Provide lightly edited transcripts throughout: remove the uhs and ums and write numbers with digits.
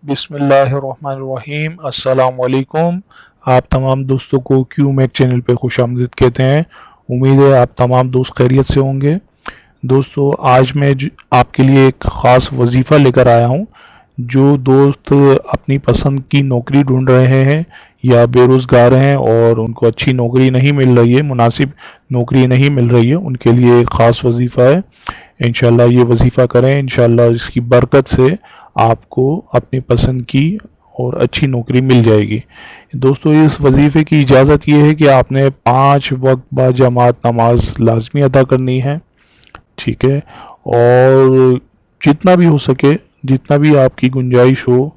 بسم اللہ الرحمن الرحیم۔ السلام علیکم۔ آپ تمام دوستوں کو کیو میک چینل پہ خوش آمدید کہتے ہیں۔ امید ہے آپ تمام دوست خیریت سے ہوں گے۔ دوستو، آج میں آپ کے لیے ایک خاص وظیفہ لے کر آیا ہوں۔ جو دوست اپنی پسند کی نوکری ڈھونڈ رہے ہیں یا بے روزگار ہیں اور ان کو اچھی نوکری نہیں مل رہی ہے، مناسب نوکری نہیں مل رہی ہے، ان کے لیے ایک خاص وظیفہ ہے۔ انشاءاللہ یہ وظیفہ کریں، انشاءاللہ اس کی برکت سے آپ کو اپنی پسند کی اور اچھی نوکری مل جائے گی۔ دوستو، اس وظیفے کی اجازت یہ ہے کہ آپ نے 5 وقت با جماعت نماز لازمی ادا کرنی ہے، ٹھیک ہے؟ اور جتنا بھی ہو سکے، جتنا بھی آپ کی گنجائش ہو،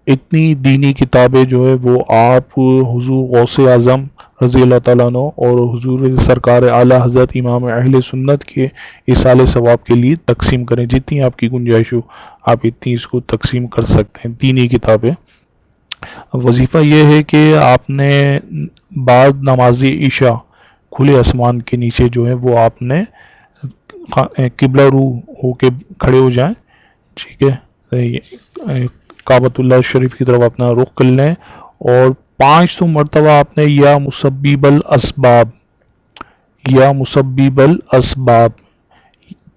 اتنی دینی کتابیں جو ہے وہ آپ حضور غوث اعظم رضی اللہ تعالیٰ عنہ اور حضور سرکار اعلیٰ حضرت امام اہل سنت کے اصالِ ثواب کے لیے تقسیم کریں۔ جتنی آپ کی گنجائش ہو آپ اتنی اس کو تقسیم کر سکتے ہیں، دینی کتابیں۔ وظیفہ یہ ہے کہ آپ نے بعد نماز عشاء کھلے آسمان کے نیچے جو ہے وہ آپ نے قبلہ رو ہو کے کھڑے ہو جائیں، ٹھیک ہے؟ کعبۃ اللہ شریف کی طرف اپنا رخ کر لیں اور 500 مرتبہ آپ نے یا مسبب الاسباب، یا مسبب الاسباب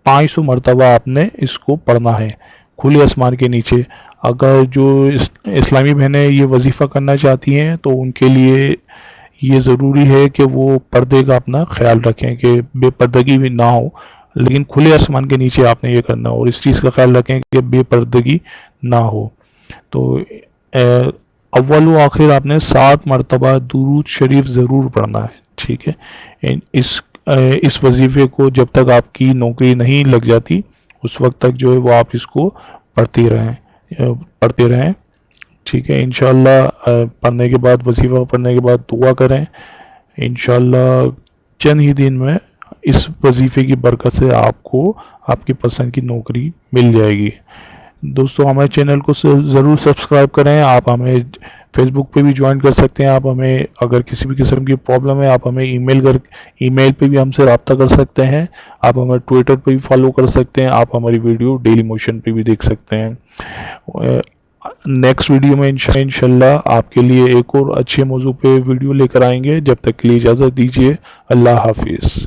500 مرتبہ آپ نے اس کو پڑھنا ہے کھلے آسمان کے نیچے۔ اگر جو اسلامی بہنیں یہ وظیفہ کرنا چاہتی ہیں تو ان کے لیے یہ ضروری ہے کہ وہ پردے کا اپنا خیال رکھیں کہ بے پردگی بھی نہ ہو، لیکن کھلے آسمان کے نیچے آپ نے یہ کرنا، اور اس چیز کا خیال رکھیں کہ بے پردگی نہ ہو۔ تو اول و آخر آپ نے 7 مرتبہ درود شریف ضرور پڑھنا ہے، ٹھیک ہے؟ اس وظیفے کو جب تک آپ کی نوکری نہیں لگ جاتی اس وقت تک جو ہے وہ آپ اس کو پڑھتے رہیں، ٹھیک ہے؟ انشاءاللہ پڑھنے کے بعد، وظیفہ پڑھنے کے بعد دعا کریں، انشاءاللہ چند ہی دن میں اس وظیفے کی برکت سے آپ کو آپ کی پسند کی نوکری مل جائے گی۔ دوستو، ہمارے چینل کو ضرور سبسکرائب کریں۔ آپ ہمیں فیس بک پہ بھی جوائن کر سکتے ہیں۔ آپ ہمیں اگر کسی بھی قسم کی پرابلم ہے آپ ہمیں ای میل پہ بھی ہم سے رابطہ کر سکتے ہیں۔ آپ ہمیں ٹویٹر پہ بھی فالو کر سکتے ہیں۔ آپ ہماری ویڈیو ڈیلی موشن پہ بھی دیکھ سکتے ہیں۔ نیکسٹ ویڈیو میں انشاءاللہ آپ کے لیے ایک اور اچھے موضوع پہ ویڈیو لے کر آئیں گے۔ جب تک کے لیے اجازت دیجیے، اللہ حافظ۔